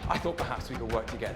I thought perhaps we could work together.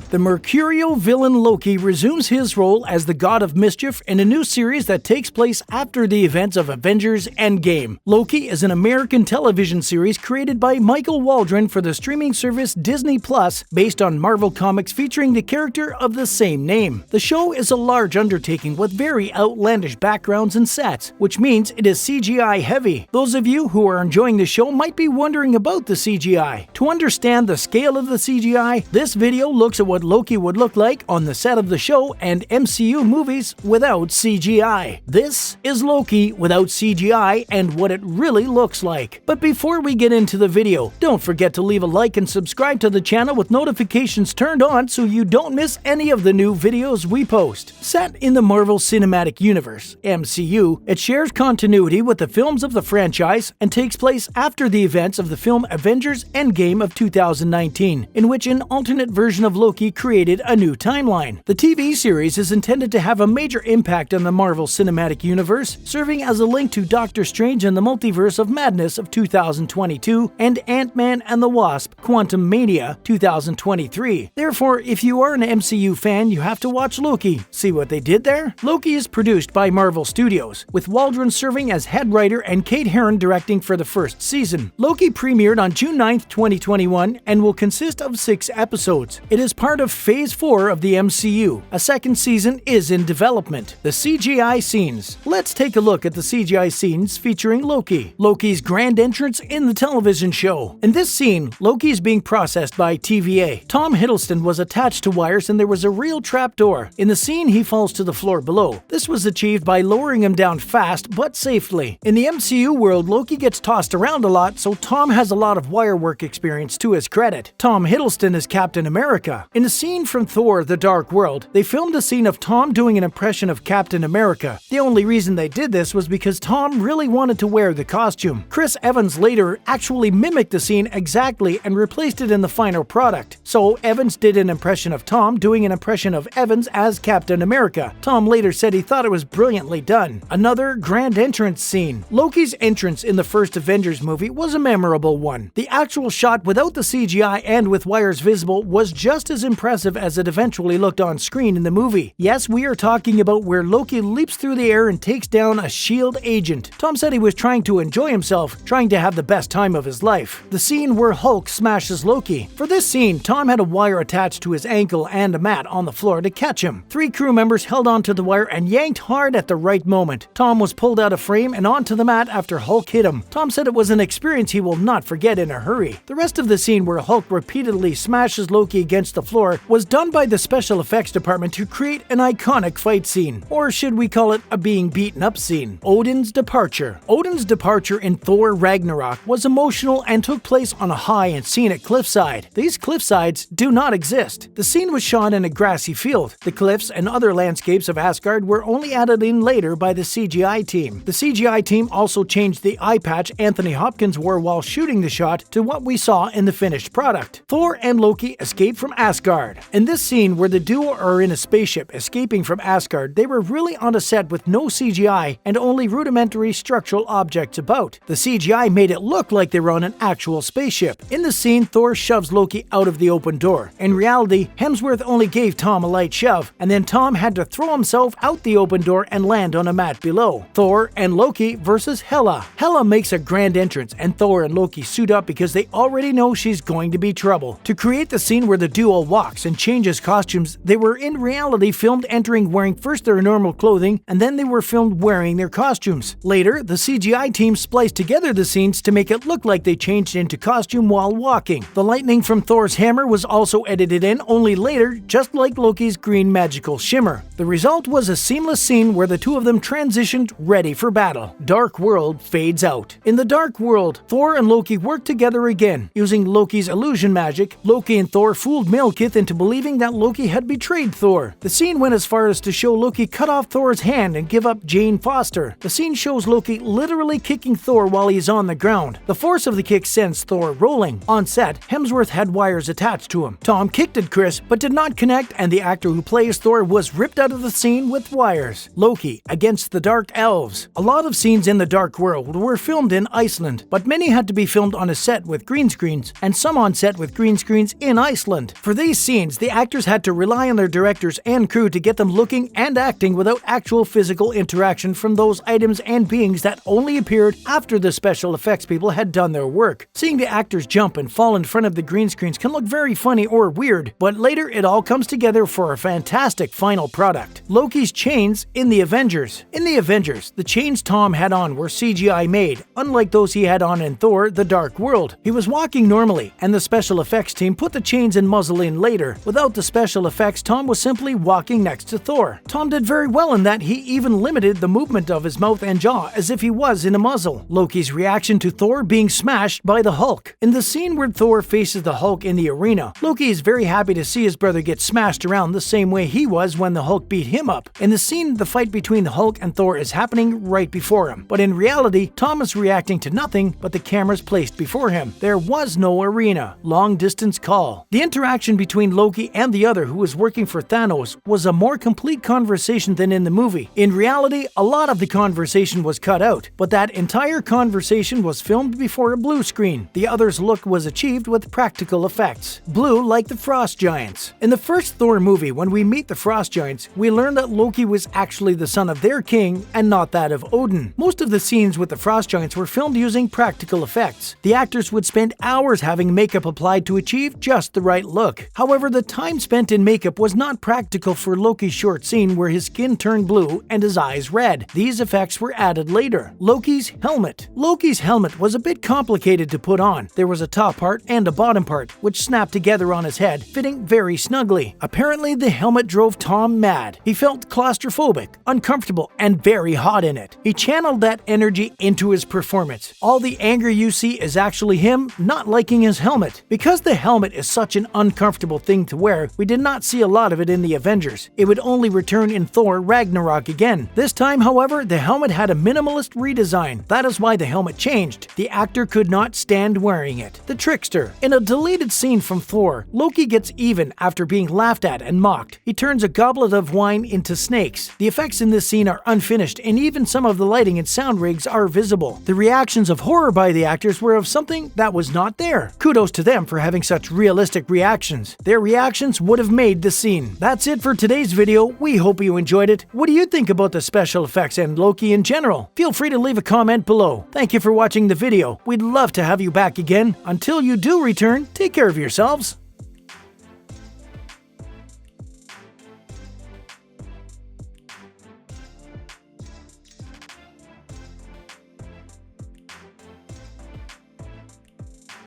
The mercurial villain Loki resumes his role as the god of mischief in a new series that takes place after the events of Avengers Endgame. Loki is an American television series created by Michael Waldron for the streaming service Disney Plus, based on Marvel Comics featuring the character of the same name. The show is a large undertaking with very outlandish backgrounds and sets, which means it is CGI heavy. Those of you who are enjoying the show might be wondering about the CGI. To understand the scale of the CGI, this video looks at what Loki would look like on the set of the show and MCU movies without CGI. This is Loki without CGI and what it really looks like. But before we get into the video, don't forget to leave a like and subscribe to the channel with notifications turned on so you don't miss any of the new videos we post. Set in the Marvel Cinematic Universe, MCU, it shares continuity with the films of the franchise and takes place after the events of the film Avengers Endgame of 2019, in which an alternate version of Loki created a new timeline. The TV series is intended to have a major impact on the Marvel Cinematic Universe, serving as a link to Doctor Strange and the Multiverse of Madness of 2022 and Ant-Man and the Wasp: Quantumania 2023. Therefore, if you are an MCU fan, you have to watch Loki. See what they did there? Loki is produced by Marvel Studios, with Waldron serving as head writer and Kate Herron directing for the first season. Loki premiered on June 9th, 2021 and will consist of 6 episodes. It is part of Phase 4 of the MCU. A second season is in development. The CGI scenes. Let's take a look at the CGI scenes featuring Loki. Loki's grand entrance in the television show. In this scene, Loki is being processed by TVA. Tom Hiddleston was attached to wires and there was a real trapdoor. In the scene, he falls to the floor below. This was achieved by lowering him down fast but safely. In the MCU world, Loki gets tossed around a lot, so Tom has a lot of wire work experience to his credit. Tom Hiddleston is Captain America. In a scene from Thor: The Dark World, they filmed a scene of Tom doing an impression of Captain America. The only reason they did this was because Tom really wanted to wear the costume. Chris Evans later actually mimicked the scene exactly and replaced it in the final product. So Evans did an impression of Tom doing an impression of Evans as Captain America. Tom later said he thought it was brilliantly done. Another grand entrance scene. Loki's entrance in the first Avengers movie was a memorable one. The actual shot without the CGI and with wires visible was just as impressive as it eventually looked on screen in the movie. Yes, we are talking about where Loki leaps through the air and takes down a S.H.I.E.L.D. agent. Tom said he was trying to enjoy himself, trying to have the best time of his life. The scene where Hulk smashes Loki. For this scene, Tom had a wire attached to his ankle and a mat on the floor to catch him. 3 crew members held onto the wire and yanked hard at the right moment. Tom was pulled out of frame and onto the mat after Hulk hit him. Tom said it was an experience he will not forget in a hurry. The rest of the scene where Hulk repeatedly smashes Loki against the floor was done by the special effects department to create an iconic fight scene. Or should we call it a being beaten up scene? Odin's departure. Odin's departure in Thor Ragnarok was emotional and took place on a high and scenic cliffside. These cliffsides do not exist. The scene was shot in a grassy field. The cliffs and other landscapes of Asgard were only added in later by the CGI team. The CGI team also changed the eye patch Anthony Hopkins wore while shooting the shot to what we saw in the finished product. Thor and Loki escape from Asgard. In this scene where the duo are in a spaceship escaping from Asgard, they were really on a set with no CGI and only rudimentary structural objects about. The CGI made it look like they were on an actual spaceship. In the scene, Thor shoves Loki out of the open door. In reality, Hemsworth only gave Tom a light shove, and then Tom had to throw himself out the open door and land on a mat below. Thor and Loki versus Hela. Hela makes a grand entrance, and Thor and Loki suit up because they already know she's going to be trouble. To create the scene where the duo walks and changes costumes, they were in reality filmed entering wearing first their normal clothing, and then they were filmed wearing their costumes. Later, the CGI team spliced together the scenes to make it look like they changed into costume while walking. The lightning from Thor's hammer was also edited in only later, just like Loki's green magical shimmer. The result was a seamless scene where the two of them transitioned ready for battle. Dark World fades out. In the Dark World, Thor and Loki work together again. Using Loki's illusion magic, Loki and Thor fooled Malekith faith into believing that Loki had betrayed Thor. The scene went as far as to show Loki cut off Thor's hand and give up Jane Foster. The scene shows Loki literally kicking Thor while he's on the ground. The force of the kick sends Thor rolling. On set, Hemsworth had wires attached to him. Tom kicked at Chris but did not connect, and the actor who plays Thor was ripped out of the scene with wires. Loki against the Dark Elves. A lot of scenes in the Dark World were filmed in Iceland, but many had to be filmed on a set with green screens, and some on set with green screens in Iceland. For these scenes, the actors had to rely on their directors and crew to get them looking and acting without actual physical interaction from those items and beings that only appeared after the special effects people had done their work. Seeing the actors jump and fall in front of the green screens can look very funny or weird, but later it all comes together for a fantastic final product. Loki's chains in the Avengers. In the Avengers, the chains Tom had on were CGI made, unlike those he had on in Thor: The Dark World. He was walking normally, and the special effects team put the chains and muzzle in later. Without the special effects, Tom was simply walking next to Thor. Tom did very well in that he even limited the movement of his mouth and jaw as if he was in a muzzle. Loki's reaction to Thor being smashed by the Hulk. In the scene where Thor faces the Hulk in the arena, Loki is very happy to see his brother get smashed around the same way he was when the Hulk beat him up. In the scene, the fight between the Hulk and Thor is happening right before him, but in reality, Tom is reacting to nothing but the cameras placed before him. There was no arena. Long distance call. The interaction between Loki and the other who was working for Thanos was a more complete conversation than in the movie. In reality, a lot of the conversation was cut out, but that entire conversation was filmed before a blue screen. The other's look was achieved with practical effects. Blue like the Frost Giants. In the first Thor movie, when we meet the Frost Giants, we learn that Loki was actually the son of their king and not that of Odin. Most of the scenes with the Frost Giants were filmed using practical effects. The actors would spend hours having makeup applied to achieve just the right look. However, the time spent in makeup was not practical for Loki's short scene where his skin turned blue and his eyes red. These effects were added later. Loki's helmet. Loki's helmet was a bit complicated to put on. There was a top part and a bottom part, which snapped together on his head, fitting very snugly. Apparently, the helmet drove Tom mad. He felt claustrophobic, uncomfortable, and very hot in it. He channeled that energy into his performance. All the anger you see is actually him not liking his helmet. Because the helmet is such an uncomfortable thing to wear, we did not see a lot of it in the Avengers. It would only return in Thor Ragnarok again. This time, however, the helmet had a minimalist redesign. That is why the helmet changed. The actor could not stand wearing it. The Trickster. In a deleted scene from Thor, Loki gets even after being laughed at and mocked. He turns a goblet of wine into snakes. The effects in this scene are unfinished, and even some of the lighting and sound rigs are visible. The reactions of horror by the actors were of something that was not there. Kudos to them for having such realistic reactions. Their reactions would have made the scene. That's it for today's video. We hope you enjoyed it. What do you think about the special effects and Loki in general? Feel free to leave a comment below. Thank you for watching the video. We'd love to have you back again. Until you do return, take care of yourselves.